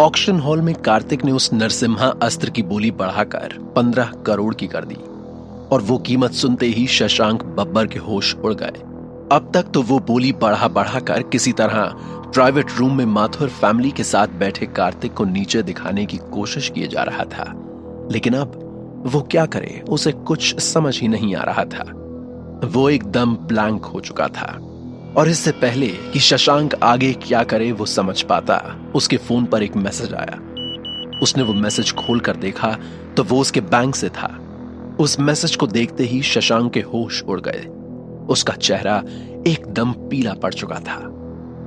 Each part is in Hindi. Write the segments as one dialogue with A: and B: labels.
A: ऑक्शन हॉल में कार्तिक ने उस नरसिम्हा अस्त्र की बोली बढ़ाकर 15 करोड़ की कर दी और वो कीमत सुनते ही शशांक बब्बर के होश उड़ गए। अब तक तो वो बोली बढ़ाकर किसी तरह प्राइवेट रूम में माथुर फैमिली के साथ बैठे कार्तिक को नीचे दिखाने की कोशिश किए जा रहा था, लेकिन अब वो क्या करे उसे कुछ समझ ही नहीं आ रहा था। वो एकदम ब्लैंक हो चुका था और इससे पहले कि शशांक आगे क्या करे वो समझ पाता, उसके फोन पर एक मैसेज आया। उसने वो मैसेज खोलकर देखा तो वो उसके बैंक से था। उस मैसेज को देखते ही शशांक के होश उड़ गए। उसका चेहरा एकदम पीला पड़ चुका था।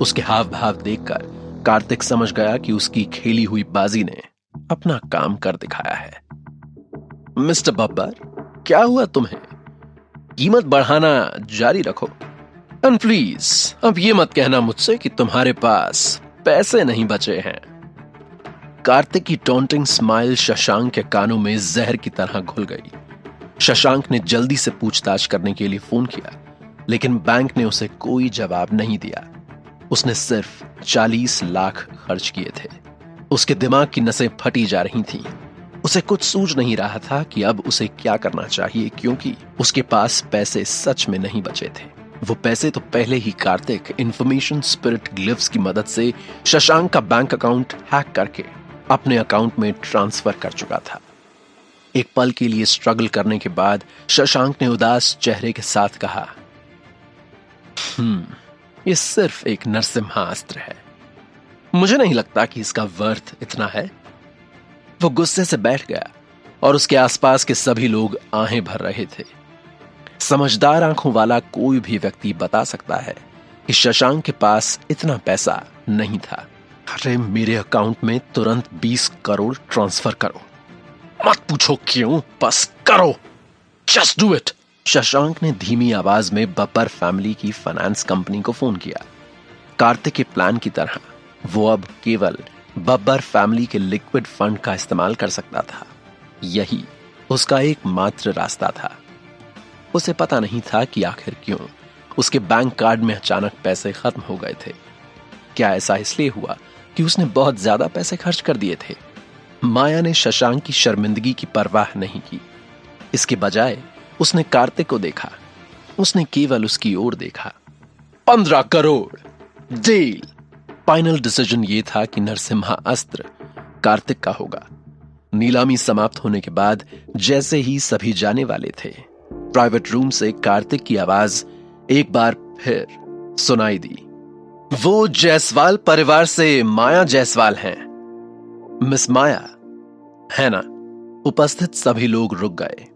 A: उसके हाव भाव देखकर कार्तिक समझ गया कि उसकी खेली हुई बाजी ने अपना काम कर दिखाया है। मिस्टर बब्बर, क्या हुआ तुम्हें? कीमत बढ़ाना जारी रखो एंड प्लीज अब ये मत कहना मुझसे कि तुम्हारे पास पैसे नहीं बचे हैं। कार्तिक की टॉन्टिंग स्माइल शशांक के कानों में जहर की तरह घुल गई। शशांक ने जल्दी से पूछताछ करने के लिए फोन किया, लेकिन बैंक ने उसे कोई जवाब नहीं दिया। उसने सिर्फ 40 लाख खर्च किए थे। उसके दिमाग की नसें फटी जा रही थीं। उसे कुछ सूझ नहीं रहा था कि अब उसे क्या करना चाहिए, क्योंकि उसके पास पैसे सच में नहीं बचे थे। वो पैसे तो पहले ही कार्तिक इंफॉर्मेशन स्पिरिट ग्लिव्स की मदद से शशांक का बैंक अकाउंट हैक करके अपने अकाउंट में ट्रांसफर कर चुका था। एक पल के लिए स्ट्रगल करने के बाद शशांक ने उदास चेहरे के साथ कहा, ये सिर्फ एक नरसिम्हा अस्त्र है। मुझे नहीं लगता कि इसका वर्थ इतना है। वो गुस्से से बैठ गया और उसके आसपास के सभी लोग आहें भर रहे थे। समझदार आंखों वाला कोई भी व्यक्ति बता सकता है कि शशांक के पास इतना पैसा नहीं था। अरे मेरे अकाउंट में तुरंत 20 करोड़ ट्रांसफर करो। मत पूछो क्यों, बस करो। Just do it. शशांक ने धीमी आवाज में बब्बर फैमिली की फाइनेंस कंपनी को फोन किया। कार्तिक के प्लान की तरह वो अब केवल बब्बर फैमिली के लिक्विड फंड का इस्तेमाल कर सकता था। यही उसका एकमात्र रास्ता था। उसे पता नहीं था कि आखिर क्यों उसके बैंक कार्ड में अचानक पैसे खत्म हो गए थे। क्या ऐसा इसलिए हुआ कि उसने बहुत ज्यादा पैसे खर्च कर दिए थे? माया ने शशांक की शर्मिंदगी की परवाह नहीं की। इसके बजाय उसने कार्तिक को देखा। उसने केवल उसकी ओर देखा। 15 करोड़ डील। फाइनल डिसीजन यह था कि नरसिम्हा अस्त्र कार्तिक का होगा। नीलामी समाप्त होने के बाद जैसे ही सभी जाने वाले थे, प्राइवेट रूम से कार्तिक की आवाज एक बार फिर सुनाई दी। वो जायसवाल परिवार से माया जायसवाल हैं। मिस माया है ना? उपस्थित सभी लोग रुक गए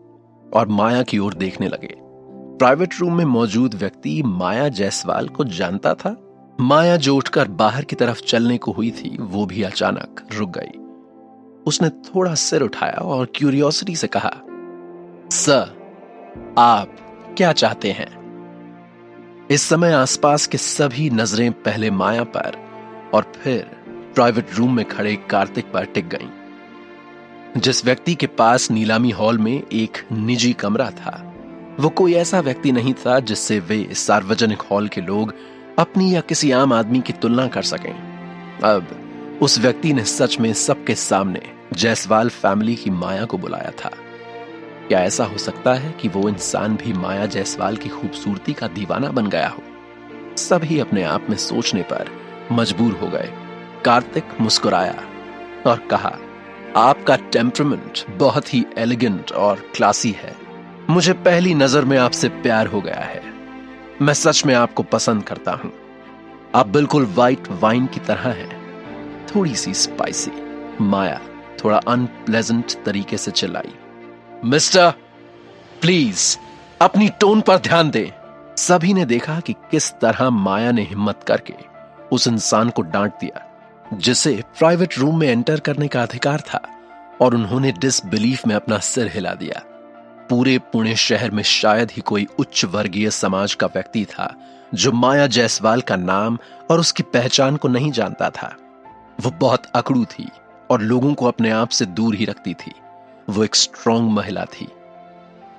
A: और माया की ओर देखने लगे। प्राइवेट रूम में मौजूद व्यक्ति माया जायसवाल को जानता था। माया जो उठकर बाहर की तरफ चलने को हुई थी, वो भी अचानक रुक गई। उसने थोड़ा सिर उठाया और क्यूरियोसिटी से कहा, सर, आप क्या चाहते हैं? इस समय आसपास के सभी नजरें पहले माया पर और फिर प्राइवेट रूम में खड़े कार्तिक पर टिक गईं। जिस व्यक्ति के पास नीलामी हॉल में एक निजी कमरा था, वो कोई ऐसा व्यक्ति नहीं था जिससे वे सार्वजनिक हॉल के लोग अपनी या किसी आम आदमी की तुलना कर सकें। अब उस व्यक्ति ने सच में सबके सामने जायसवाल फैमिली की माया को बुलाया था। क्या ऐसा हो सकता है कि वो इंसान भी माया जायसवाल की खूबसूरती का दीवाना बन गया हो? सभी अपने आप में सोचने पर मजबूर हो गए। कार्तिक मुस्कुराया और कहा, आपका टेम्परामेंट बहुत ही एलिगेंट और क्लासी है। मुझे पहली नजर में आपसे प्यार हो गया है। मैं सच में आपको पसंद करता हूं। आप बिल्कुल व्हाइट वाइन की तरह हैं, थोड़ी सी स्पाइसी। माया थोड़ा अनप्लेजेंट तरीके से चिल्लाई, मिस्टर, प्लीज अपनी टोन पर ध्यान दें। सभी ने देखा कि किस तरह माया ने हिम्मत करके उस इंसान को डांट दिया जिसे प्राइवेट रूम में एंटर करने का अधिकार था, और उन्होंने डिसबिलीफ में अपना सिर हिला दिया। पूरे पुणे शहर में शायद ही कोई उच्च वर्गीय समाज का व्यक्ति था जो माया जायसवाल का नाम और उसकी पहचान को नहीं जानता था। वो बहुत अकड़ू थी और लोगों को अपने आप से दूर ही रखती थी। वो एक स्ट्रॉन्ग महिला थी।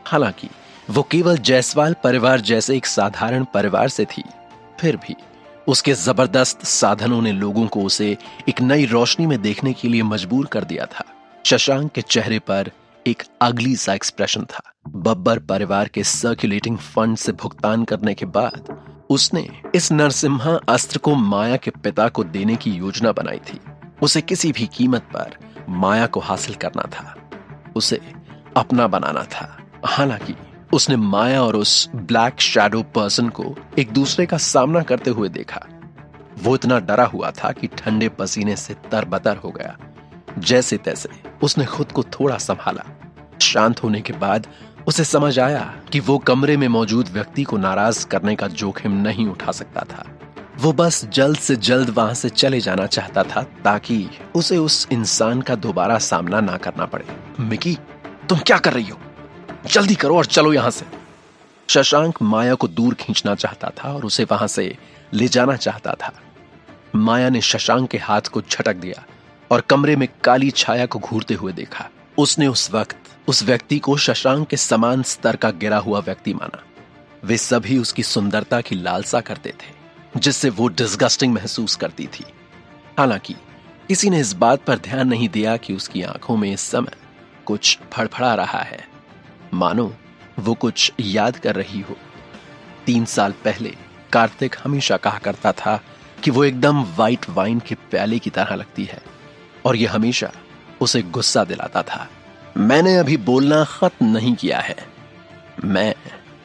A: हालांकि वो केवल जायसवाल परिवार जैसे एक साधारण परिवार से थी, फिर भी उसके जबरदस्त साधनों ने लोगों को उसे एक नई रोशनी में देखने के लिए मजबूर कर दिया था। शशांक के चेहरे पर एक अगली सा एक्सप्रेशन था। बब्बर परिवार के सर्कुलेटिंग फंड से भुगतान करने के बाद उसने इस नरसिम्हा अस्त्र को माया के पिता को देने की योजना बनाई थी। उसे किसी भी कीमत पर माया को हासिल करना था, उसे अपना बनाना था। हालांकि उसने माया और उस ब्लैक शैडो पर्सन को एक दूसरे का सामना करते हुए देखा। वो इतना डरा हुआ था कि ठंडे पसीने से तरबतर हो गया। जैसे तैसे उसने खुद को थोड़ा संभाला। शांत होने के बाद उसे समझ आया कि वो कमरे में मौजूद व्यक्ति को नाराज करने का जोखिम नहीं उठा सकता था। वो बस जल्द से जल्द वहां से चले जाना चाहता था ताकि उसे उस इंसान का दोबारा सामना ना करना पड़े। मिकी, तुम क्या कर रही हो? जल्दी करो और चलो यहां से। शशांक माया को दूर खींचना चाहता था और उसे वहां से ले जाना चाहता था। माया ने शशांक के हाथ को झटक दिया और कमरे में काली छाया को घूरते हुए देखा। उसने उस वक्त उस व्यक्ति को शशांक के समान स्तर का गिरा हुआ व्यक्ति माना। वे सभी उसकी सुंदरता की लालसा करते थे, जिससे वो डिस्गस्टिंग महसूस करती थी। हालांकि किसी ने इस बात पर ध्यान नहीं दिया कि उसकी आंखों में इस समय कुछ फड़फड़ा रहा है, मानो वो कुछ याद कर रही हो। 3 साल पहले कार्तिक हमेशा कहा करता था कि वो एकदम व्हाइट वाइन के प्याले की तरह लगती है, और ये हमेशा उसे गुस्सा दिलाता था। मैंने अभी बोलना खत्म नहीं किया है। मैं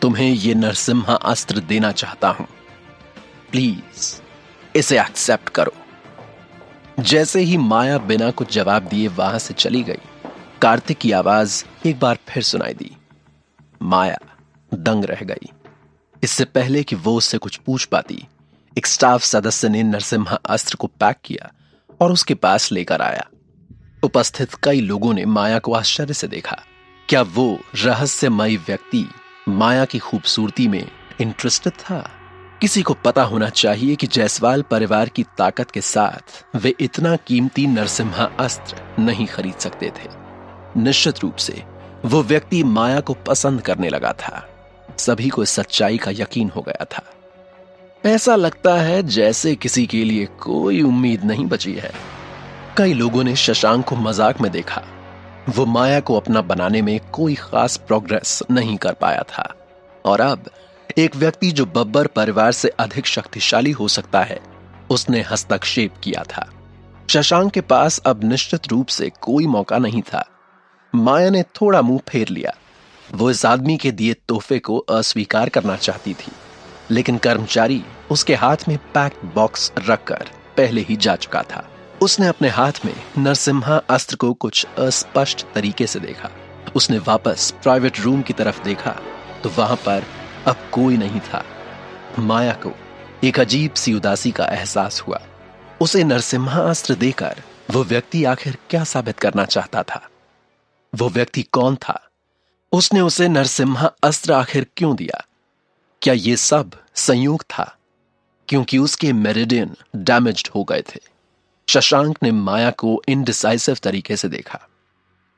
A: तुम्हें ये नरसिम्हा अस्त्र देना चाहता हूं। प्लीज इसे एक्सेप्ट करो। जैसे ही माया बिना कुछ जवाब दिए वहां से चली गई, कार्तिक की आवाज एक बार फिर सुनाई दी। माया दंग रह गई। इससे पहले कि वो उससे कुछ पूछ पाती, एक स्टाफ सदस्य ने नरसिम्हा अस्त्र को पैक किया और उसके पास लेकर आया। उपस्थित कई लोगों ने माया को आश्चर्य से देखा। क्या वो रहस्यमयी व्यक्ति माया की खूबसूरती में इंटरेस्टेड था? किसी को पता होना चाहिए कि जायसवाल परिवार की ताकत के साथ वे इतना कीमती नरसिम्हा अस्त्र नहीं खरीद सकते थे। निश्चित रूप से वो व्यक्ति माया को पसंद करने लगा था। सभी को इस सच्चाई का यकीन हो गया था। ऐसा लगता है जैसे किसी के लिए कोई उम्मीद नहीं बची है। कई लोगों ने शशांक को मजाक में देखा। वो माया को अपना बनाने में कोई खास प्रोग्रेस नहीं कर पाया था, और अब एक व्यक्ति जो बब्बर परिवार से अधिक शक्तिशाली हो सकता है, उसने हस्तक्षेप किया था। शशांक के पास अब निश्चित रूप से कोई मौका नहीं था। माया ने थोड़ा मुंह फेर लिया। वो इस आदमी के दिए तोहफे को अस्वीकार करना चाहती थी, लेकिन कर्मचारी उसके हाथ में पैक्ड बॉक्स रखकर पहले ही जा चुका था। उसने अपने हाथ में नरसिम्हा अस्त्र को कुछ अस्पष्ट तरीके से देखा। उसने वापस प्राइवेट रूम की तरफ देखा तो वहां पर अब कोई नहीं था। माया को एक अजीब सी उदासी का एहसास हुआ। उसे नरसिम्हा अस्त्र देकर वो व्यक्ति आखिर क्या साबित करना चाहता था? वो व्यक्ति कौन था? उसने उसे नरसिम्हा अस्त्र आखिर क्यों दिया? क्या ये सब संयोग था? क्योंकि उसके मेरिडियन डैमेज्ड हो गए थे। शशांक ने माया को इनडिसाइसिव तरीके से देखा।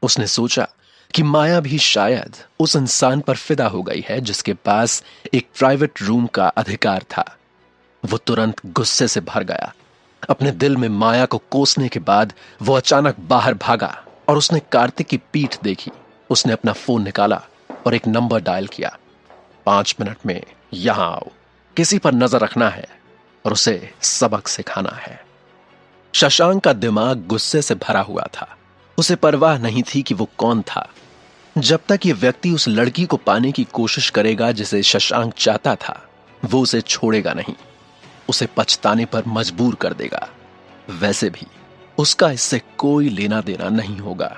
A: उसने सोचा कि माया भी शायद उस इंसान पर फिदा हो गई है जिसके पास एक प्राइवेट रूम का अधिकार था। वो तुरंत गुस्से से भर गया। अपने दिल में माया को कोसने के बाद वो अचानक बाहर भागा और उसने कार्तिक की पीठ देखी। उसने अपना फोन निकाला और एक नंबर डायल किया। 5 मिनट में यहां आओ, किसी पर नजर रखना है और उसे सबक सिखाना है। शशांक का दिमाग गुस्से से भरा हुआ था। उसे परवाह नहीं थी कि वो कौन था। जब तक ये व्यक्ति उस लड़की को पाने की कोशिश करेगा जिसे शशांक चाहता था, वो उसे छोड़ेगा नहीं, उसे पछताने पर मजबूर कर देगा। वैसे भी उसका इससे कोई लेना देना नहीं होगा।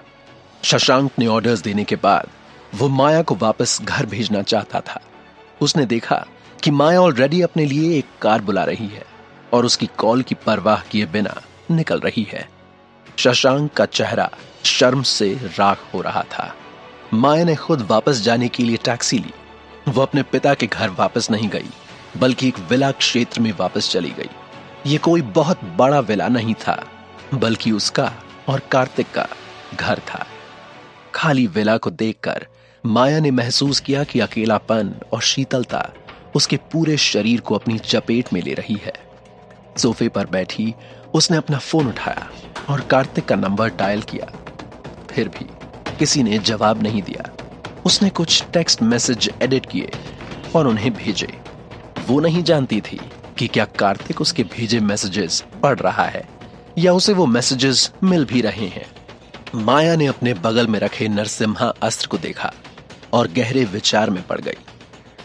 A: शशांक ने ऑर्डर्स देने के बाद वो माया को वापस घर भेजना चाहता था। उसने देखा कि माया ऑलरेडी अपने लिए एक कार बुला रही है और उसकी कॉल की परवाह किए बिना निकल रही है। शशांक का चेहरा शर्म से राख हो रहा था। माया ने खुद वापस जाने के लिए टैक्सी ली। वो अपने पिता के घर वापस नहीं गई, बल्कि एक विला क्षेत्र में वापस चली गई। ये कोई बहुत बड़ा विला नहीं था, बल्कि उसका और कार्तिक का घर था। खाली विला को देखकर माया ने महसूस किया कि अकेलापन और शीतलता उसके पूरे शरीर को अपनी चपेट में ले रही है। सोफे पर बैठी उसने अपना फोन उठाया और कार्तिक का नंबर डायल किया। फिर भी किसी ने जवाब नहीं दिया। उसने कुछ टेक्स्ट मैसेज एडिट किए और उन्हें भेजे। वो नहीं जानती थी कि क्या कार्तिक उसके भेजे मैसेजेस पढ़ रहा है या उसे वो मैसेजेस मिल भी रहे हैं। माया ने अपने बगल में रखे नरसिम्हा अस्त्र को देखा और गहरे विचार में पड़ गई।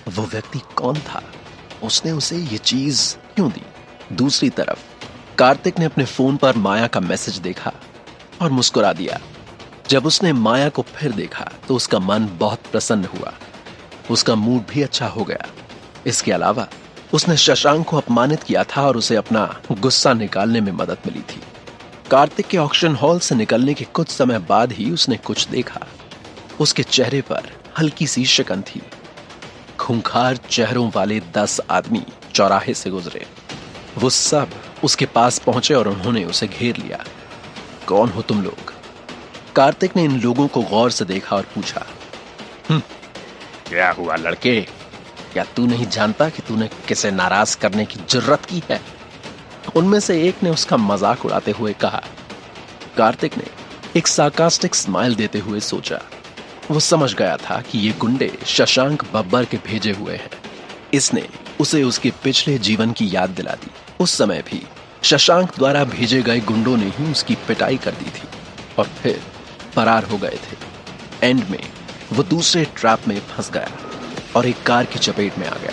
A: वो व्यक्ति कौन था? उसने उसे ये चीज क्यों दी? दूसरी तरफ कार्तिक ने अपने फोन पर माया का मैसेज देखा और मुस्कुरा दिया। जब उसने माया को फिर देखा तो उसका मन बहुत प्रसन्न हुआ। उसका मूड भी अच्छा हो गया। इसके अलावा उसने शशांक को अपमानित किया था और उसे अपना गुस्सा निकालने में मदद मिली थी। कार्तिक के ऑक्शन हॉल से निकलने के कुछ समय बाद ही उसने कुछ देखा। उसके चेहरे पर हल्की सी शिकन थी। खूंखार चेहरों वाले 10 आदमी चौराहे से गुजरे। वो सब उसके पास पहुंचे और उन्होंने उसे घेर लिया। कौन हो तुम लोग? कार्तिक ने इन लोगों को गौर से देखा और पूछा। क्या हुआ लड़के? क्या तू नहीं जानता कि तूने किसे नाराज करने की जुर्रत की है? उनमें से एक ने उसका मजाक उड़ाते हुए कहा। कार्तिक ने एक सार्कास्टिक स्माइल देते हुए सोचा। वो समझ गया था कि ये गुंडे शशांक बब्बर के भेजे हुए हैं। इसने उसे उसके पिछले जीवन की याद दिला दी। उस समय भी शशांक द्वारा भेजे गए गुंडों ने ही उसकी पिटाई कर दी थी और फिर फरार हो गए थे। एंड में वो दूसरे ट्रैप में फंस गया और एक कार की चपेट में आ गया।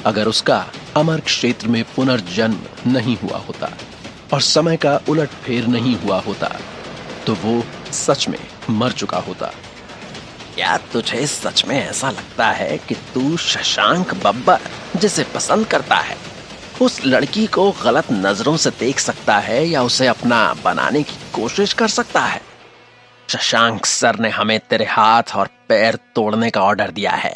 A: अगर उसका अमर क्षेत्र में पुनर्जन्म नहीं हुआ होता और समय का उलटफेर नहीं हुआ होता तो वो सच में मर चुका होता। क्या तुझे सच में ऐसा लगता है कि तू शशांक बब्बर जिसे पसंद करता है उस लड़की को गलत नजरों से देख सकता है या उसे अपना बनाने की कोशिश कर सकता है? शशांक सर ने हमें तेरे हाथ और पैर तोड़ने का ऑर्डर दिया है।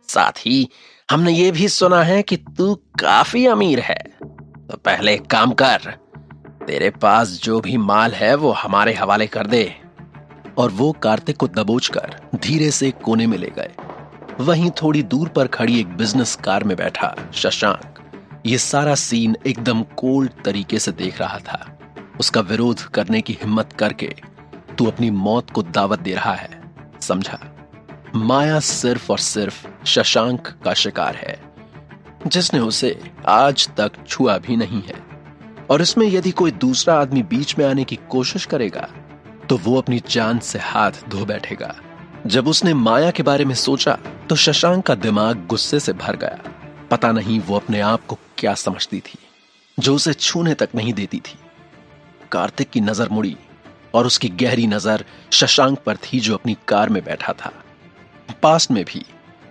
A: साथ ही हमने ये भी सुना है कि तू काफी अमीर है। तो पहले एक काम कर, तेरे पास जो भी माल है वो हमारे हवाले कर दे। और वो कार्तिक को दबोचकर धीरे से कोने में ले गए। वहीं थोड़ी दूर पर खड़ी एक बिजनेस कार में बैठा शशांक ये सारा सीन एकदम कोल्ड तरीके से देख रहा था। उसका विरोध करने की हिम्मत करके तू अपनी मौत को दावत दे रहा है, समझा? माया सिर्फ और सिर्फ शशांक का शिकार है जिसने उसे आज तक छुआ भी नहीं है। और इसमें यदि कोई दूसरा आदमी बीच में आने की कोशिश करेगा तो वो अपनी जान से हाथ धो बैठेगा। जब उसने माया के बारे में सोचा तो शशांक का दिमाग गुस्से से भर गया। पता नहीं वो अपने आप को क्या समझती थी जो उसे छूने तक नहीं देती थी। कार्तिक की नजर मुड़ी और उसकी गहरी नजर शशांक पर थी जो अपनी कार में बैठा था। पास्ट में भी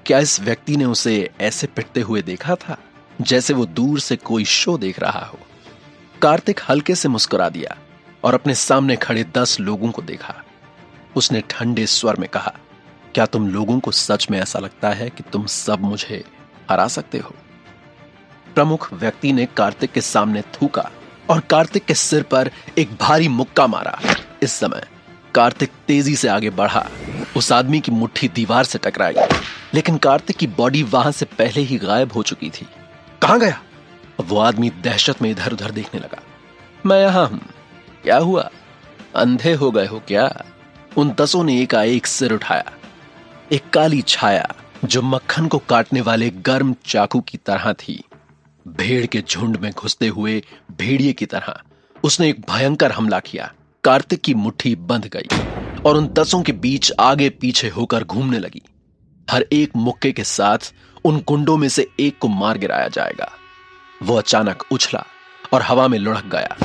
A: क्या इस व्यक्ति ने उसे ऐसे पिटते हुए देखा था जैसे वो दूर से कोई शो देख रहा हो? कार्तिक हल्के से मुस्कुरा दिया और अपने सामने खड़े 10 लोगों को देखा। उसने ठंडे स्वर में कहा, क्या तुम लोगों को सच में ऐसा लगता है कि तुम सब मुझे हरा सकते हो? प्रमुख व्यक्ति ने कार्तिक के सामने थूका और कार्तिक के सिर पर एक भारी मुक्का मारा। इस समय कार्तिक तेजी से आगे बढ़ा। उस आदमी की मुट्ठी दीवार से टकराई, लेकिन कार्तिक की बॉडी वहां से पहले ही गायब हो चुकी थी। कहां गया? वो आदमी दहशत में इधर उधर देखने लगा। मैं यहां हूं। क्या हुआ? अंधे हो गए हो क्या? उन 10 ने एकाएक सिर उठाया। एक काली छाया जो मक्खन को काटने वाले गर्म चाकू की तरह थी, भेड़ के झुंड में घुसते हुए भेड़िए की तरह उसने एक भयंकर हमला किया। कार्तिक की मुट्ठी बंध गई और उन 10 के बीच आगे पीछे होकर घूमने लगी। हर एक मुक्के के साथ उन गुंडों में से एक को मार गिराया जाएगा। वो अचानक उछला और हवा में लुढ़क गया।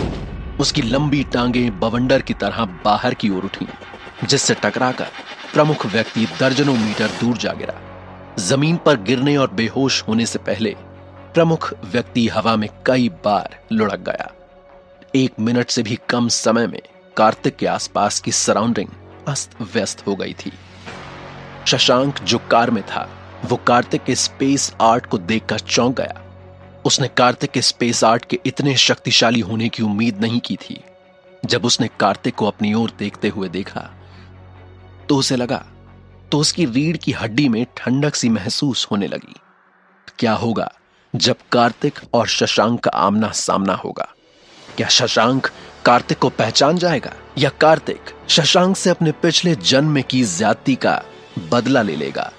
A: उसकी लंबी टांगें बवंडर की तरह बाहर की ओर उठी, जिससे टकराकर प्रमुख व्यक्ति दर्जनों मीटर दूर जा गिरा। जमीन पर गिरने और बेहोश होने से पहले प्रमुख व्यक्ति हवा में कई बार लुढ़क गया। 1 मिनट से भी कम समय में कार्तिक के आसपास की सराउंडिंग अस्त व्यस्त हो गई थी। शशांक जो कार में था वो कार्तिक के स्पेस आर्ट को देखकर चौंक गया। उसने कार्तिक के स्पेस आर्ट के इतने शक्तिशाली होने की उम्मीद नहीं की थी। जब उसने कार्तिक को अपनी ओर देखते हुए देखा तो उसे लगा तो उसकी रीढ़ की हड्डी में ठंडक सी महसूस होने लगी। क्या होगा जब कार्तिक और शशांक का आमना सामना होगा। क्या शशांक कार्तिक को पहचान जाएगा या कार्तिक शशांक से अपने पिछले जन्म में की ज्यादती का बदला ले लेगा?